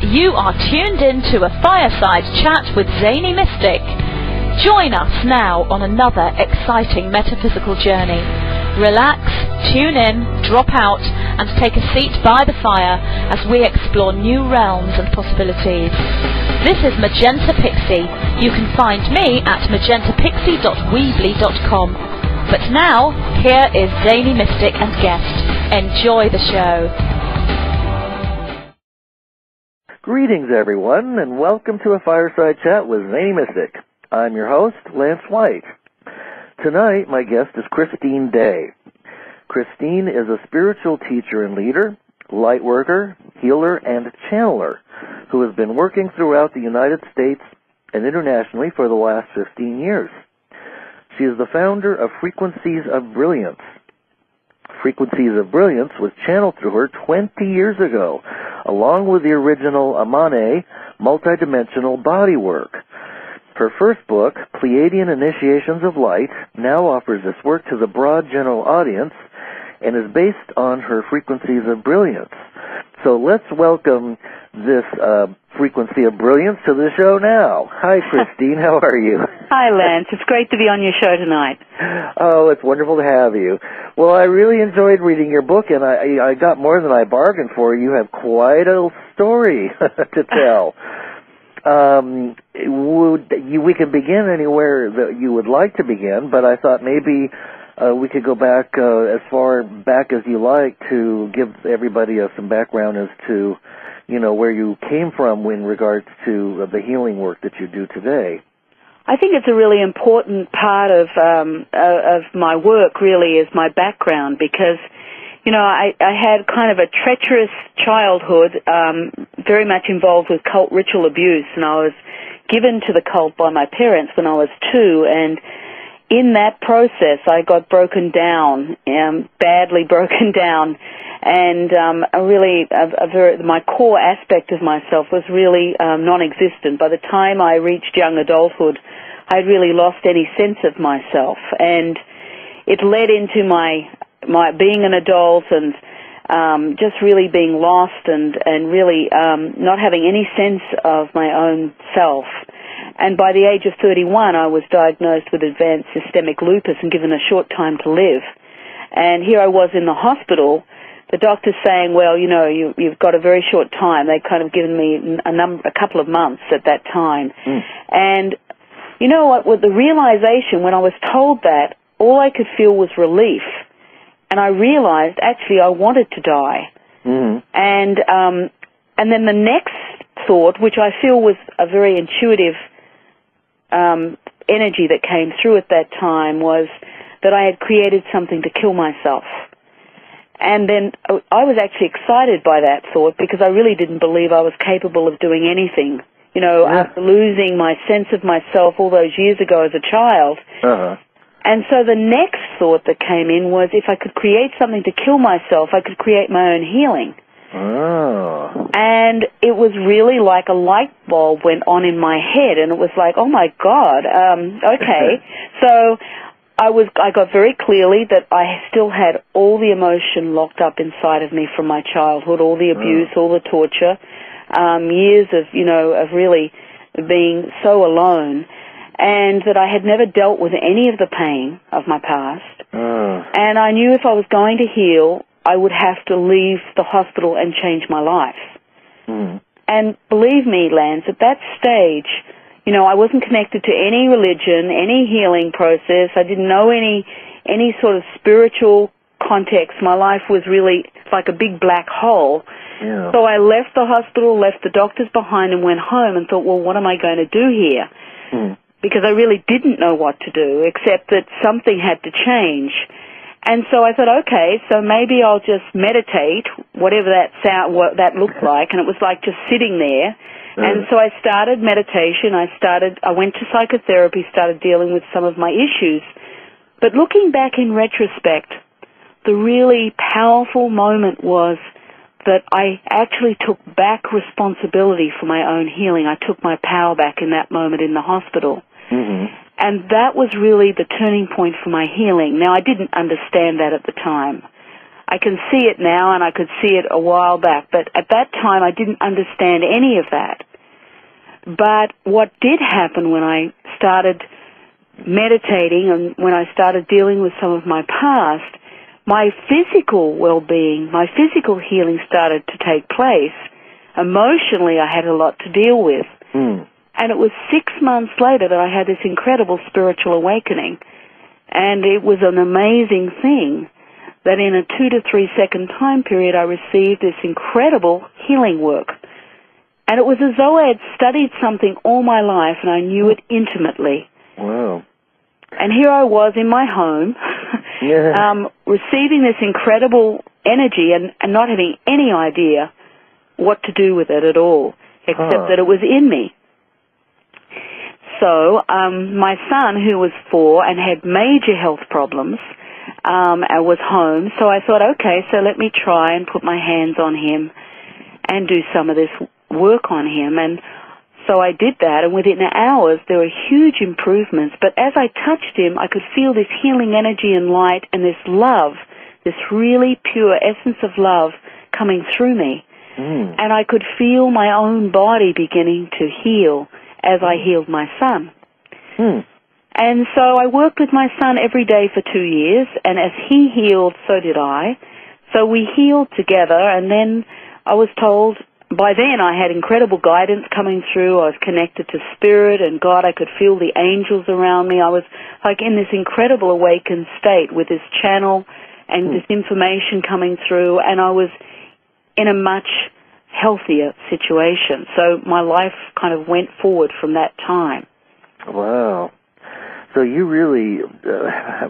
You are tuned in to a Fireside Chat with Zany Mystic. Join us now on another exciting metaphysical journey. Relax, tune in, drop out, and take a seat by the fire as we explore new realms and possibilities. This is Magenta Pixie. You can find me at magentapixie.weebly.com. But now, here is Zany Mystic and guest. Enjoy the show. Greetings, everyone, and welcome to a Fireside Chat with Zany Mystic. I'm your host, Lance White. Tonight, my guest is Christine Day. Christine is a spiritual teacher and leader, light worker, healer, and channeler who has been working throughout the United States and internationally for the last 15 years. She is the founder of Frequencies of Brilliance. Frequencies of Brilliance was channeled through her 20 years ago, along with the original Amane multidimensional body work. Her first book, Pleiadian Initiations of Light, now offers this work to the broad general audience and is based on her Frequencies of Brilliance. So let's welcome this Frequency of Brilliance to the show now. Hi, Christine. How are you? Hi, Lance. It's great to be on your show tonight. Oh, it's wonderful to have you. Well, I really enjoyed reading your book, and I got more than I bargained for. You have quite a story to tell. We can begin anywhere that you would like to begin, but I thought maybe we could go back as far back as you like to give everybody some background as to, you know, where you came from in regards to the healing work that you do today. I think it's a really important part of my work, really, is my background, because, you know, I had kind of a treacherous childhood, very much involved with cult ritual abuse, and I was given to the cult by my parents when I was 2, and in that process I got broken down, badly broken down, and my core aspect of myself was really non-existent. By the time I reached young adulthood, I'd really lost any sense of myself, and it led into my being an adult and just really being lost and really not having any sense of my own self. And by the age of 31, I was diagnosed with advanced systemic lupus and given a short time to live. And here I was in the hospital, the doctor's saying, well, you know, you've got a very short time. They'd kind of given me a couple of months at that time. And you know what, with the realization when I was told that, all I could feel was relief. And I realized, actually, I wanted to die. And then the next thought, which I feel was a very intuitive energy that came through at that time, was that I had created something to kill myself. And then I was actually excited by that thought because I really didn't believe I was capable of doing anything. You know, after losing my sense of myself all those years ago as a child. And so the next thought that came in was if I could create something to kill myself, I could create my own healing. And it was really like a light bulb went on in my head, and it was like, oh my God, okay. So I got very clearly that I still had all the emotion locked up inside of me from my childhood, all the abuse, all the torture, years of, you know, of really being so alone, and that I had never dealt with any of the pain of my past. And I knew if I was going to heal, I would have to leave the hospital and change my life. And believe me, Lance, at that stage, you know, I wasn't connected to any religion, any healing process. I didn't know any sort of spiritual context. My life was really like a big black hole. So I left the hospital, left the doctors behind, and went home and thought, well, what am I going to do here? Because I really didn't know what to do, except that something had to change. And so I thought, okay, so maybe I'll just meditate, whatever what that looked like, and it was like just sitting there. And so I started meditation. I went to psychotherapy, started dealing with some of my issues. But looking back in retrospect, the really powerful moment was that I actually took back responsibility for my own healing. I took my power back in that moment in the hospital. And that was really the turning point for my healing. Now, I didn't understand that at the time. I can see it now, and I could see it a while back, but at that time I didn't understand any of that. But what did happen when I started meditating and when I started dealing with some of my past, my physical well-being, my physical healing started to take place. Emotionally, I had a lot to deal with. And it was 6 months later that I had this incredible spiritual awakening. And it was an amazing thing that in a 2 to 3 second time period I received this incredible healing work. And it was as though I had studied something all my life and I knew it intimately. Wow. And here I was in my home, receiving this incredible energy and not having any idea what to do with it at all, except that it was in me. So my son, who was 4 and had major health problems, was home. So I thought, okay, so let me try and put my hands on him and do some of this work on him. And so I did that, and within hours there were huge improvements. But as I touched him, I could feel this healing energy and light and this love, this really pure essence of love coming through me. And I could feel my own body beginning to heal as I healed my son. And so I worked with my son every day for 2 years, and as he healed, so did I. So we healed together, and then I was told, by then I had incredible guidance coming through. I was connected to Spirit and God. I could feel the angels around me. I was like in this incredible awakened state with this channel and this information coming through, and I was in a much healthier situation. So my life kind of went forward from that time. Wow. So you really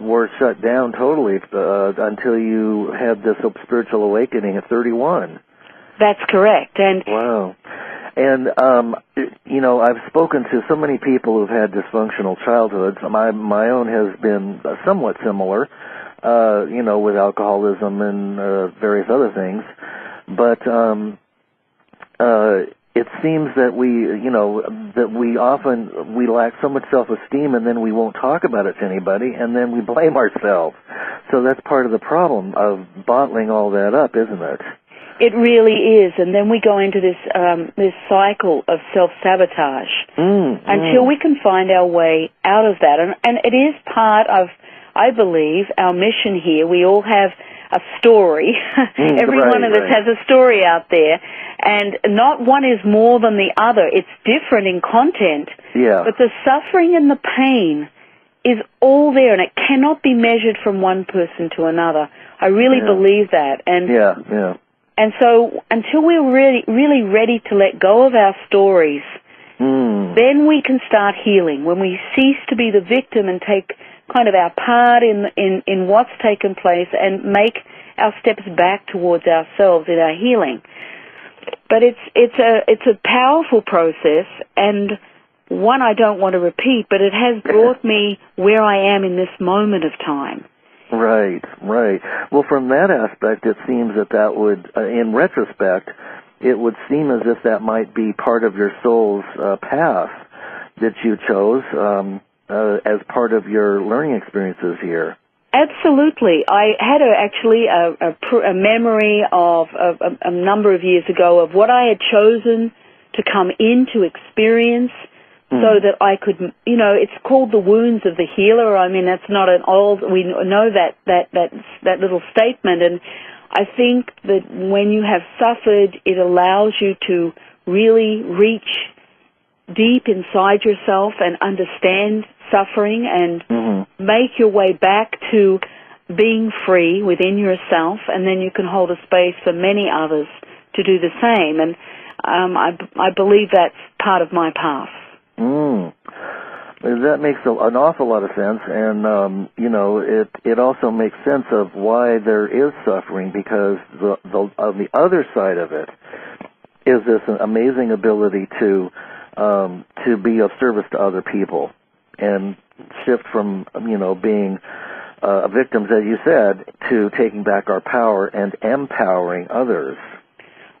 were shut down totally until you had this spiritual awakening at 31. That's correct. And wow. And, you know, I've spoken to so many people who've had dysfunctional childhoods. My own has been somewhat similar, you know, with alcoholism and various other things. But it seems that we lack so much self-esteem, and then we won't talk about it to anybody, and then we blame ourselves. So that's part of the problem of bottling all that up, isn't it? It really is, and then we go into this this cycle of self-sabotage until we can find our way out of that. And it is part of, I believe, our mission here. We all have a story. Every one of us has a story out there, and not one is more than the other. It's different in content, but the suffering and the pain is all there, and it cannot be measured from one person to another. I really believe that. And and so until we're really ready to let go of our stories, then we can start healing. When we cease to be the victim and take kind of our part in what's taken place and make our steps back towards ourselves in our healing. But it's a powerful process, and one I don't want to repeat, but it has brought me where I am in this moment of time. Right. Well, from that aspect, it seems that would, in retrospect, it would seem as if that might be part of your soul's path that you chose as part of your learning experiences here. Absolutely. I had a memory of a number of years ago of what I had chosen to come in to experience, so that I could, you know, it's called the wounds of the healer. I mean, that's not an old, we know that little statement, and I think that when you have suffered, it allows you to really reach deep inside yourself and understand suffering and make your way back to being free within yourself, and then you can hold a space for many others to do the same. And I believe that's part of my path. That makes an awful lot of sense, and you know, it also makes sense of why there is suffering, because on the other side of it is this amazing ability to be of service to other people and shift from, you know, being victims, as you said, to taking back our power and empowering others.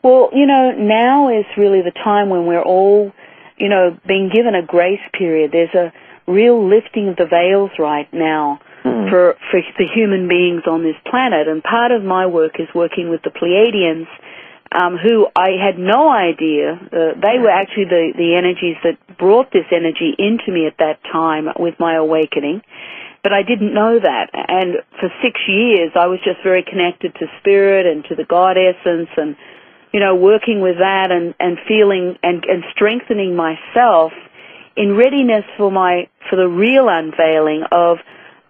Well, you know, now is really the time when we're all, being given a grace period. There's a real lifting of the veils right now for the human beings on this planet. And part of my work is working with the Pleiadians, who I had no idea. They were actually the energies that brought this energy into me at that time with my awakening. But I didn't know that. And for 6 years, I was just very connected to spirit and to the God essence and, working with that and feeling and strengthening myself in readiness for the real unveiling of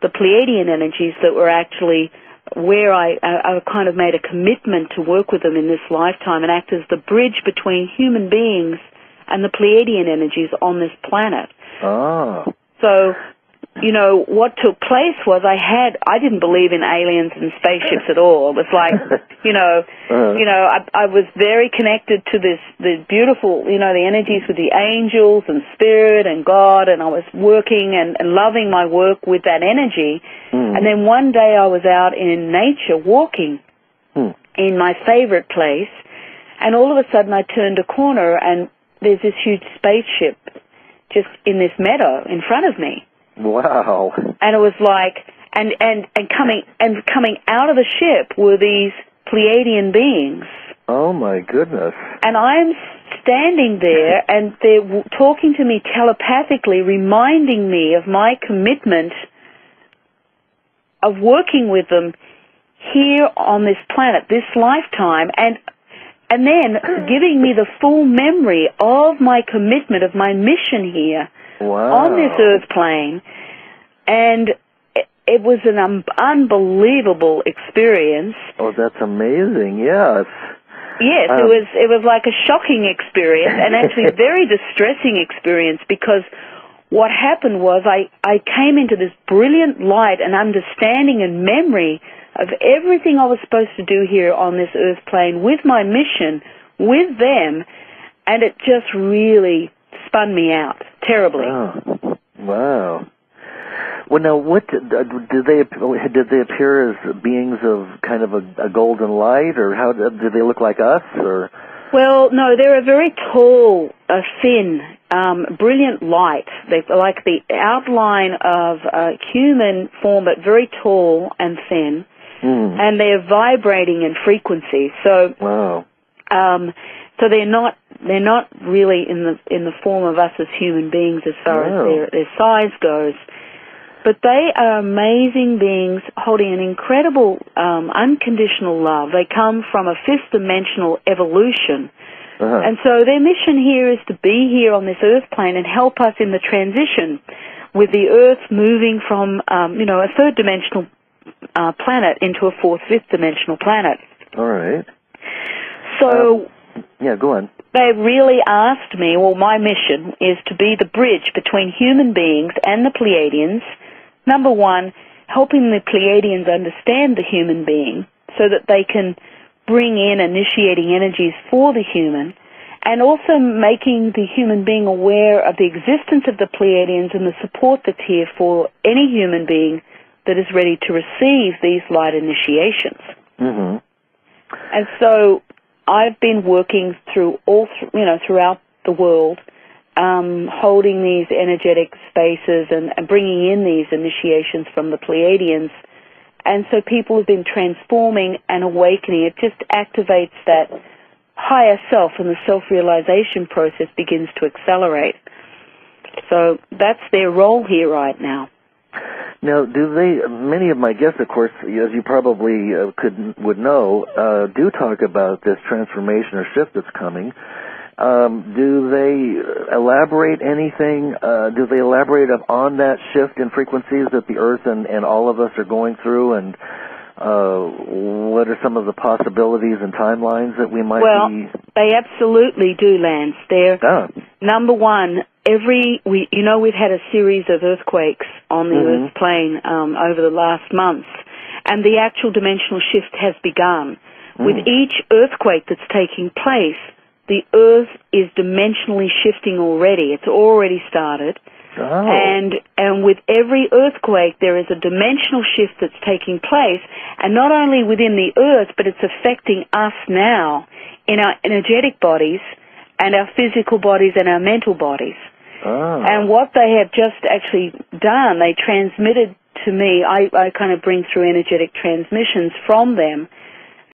the Pleiadian energies that were actually where I kind of made a commitment to work with them in this lifetime and act as the bridge between human beings and the Pleiadian energies on this planet. Oh. So, what took place was I didn't believe in aliens and spaceships at all. It was like, I was very connected to the beautiful, the energies with the angels and spirit and God, and I was working and loving my work with that energy. And then one day I was out in nature walking in my favorite place, and all of a sudden I turned a corner and there's this huge spaceship just in this meadow in front of me. Wow. And it was like, and coming out of the ship were these Pleiadian beings. Oh my goodness. And I'm standing there and they're talking to me telepathically, reminding me of my commitment of working with them here on this planet, this lifetime, and then giving me the full memory of my commitment, of my mission here. Wow. On this earth plane, and it was an unbelievable experience. Oh, that's amazing! Yes. Yes, it was like a shocking experience, and actually a very distressing experience, because what happened was I came into this brilliant light and understanding and memory of everything I was supposed to do here on this earth plane with my mission, with them, and it just really spun me out terribly. Oh, wow. Well, now, what did they appear as beings of kind of a golden light, or how did they look like us, or? Well, no, they're a very tall, thin, brilliant light. They're like the outline of a human form, but very tall and thin, and they're vibrating in frequency. So, wow. So they're not really in the form of us as human beings as far as their size goes, but they are amazing beings holding an incredible unconditional love. They come from a fifth dimensional evolution, and so their mission here is to be here on this earth plane and help us in the transition with the Earth moving from a third dimensional planet into a fourth, fifth dimensional planet. All right. So. Yeah, go on. They really asked me, well, my mission is to be the bridge between human beings and the Pleiadians. Number one, helping the Pleiadians understand the human being so that they can bring in initiating energies for the human, and also making the human being aware of the existence of the Pleiadians and the support that's here for any human being that is ready to receive these light initiations. And so I've been working throughout the world, holding these energetic spaces and bringing in these initiations from the Pleiadians. And so people have been transforming and awakening. It just activates that higher self, and the self-realization process begins to accelerate. So that's their role here right now. Now, many of my guests, of course, as you probably would know, do talk about this transformation or shift that's coming. Do they elaborate anything? Do they elaborate on that shift in frequencies that the Earth and all of us are going through, and what are some of the possibilities and timelines that we might be? Well, they absolutely do, Lance. They're, number one, we've had a series of earthquakes on the Earth plane over the last months, and the actual dimensional shift has begun. With each earthquake that's taking place, the Earth is dimensionally shifting already. It's already started. And with every earthquake, there is a dimensional shift that's taking place, and not only within the Earth, but it's affecting us now in our energetic bodies and our physical bodies and our mental bodies. And what they have just actually done, they transmitted to me, I kind of bring through energetic transmissions from them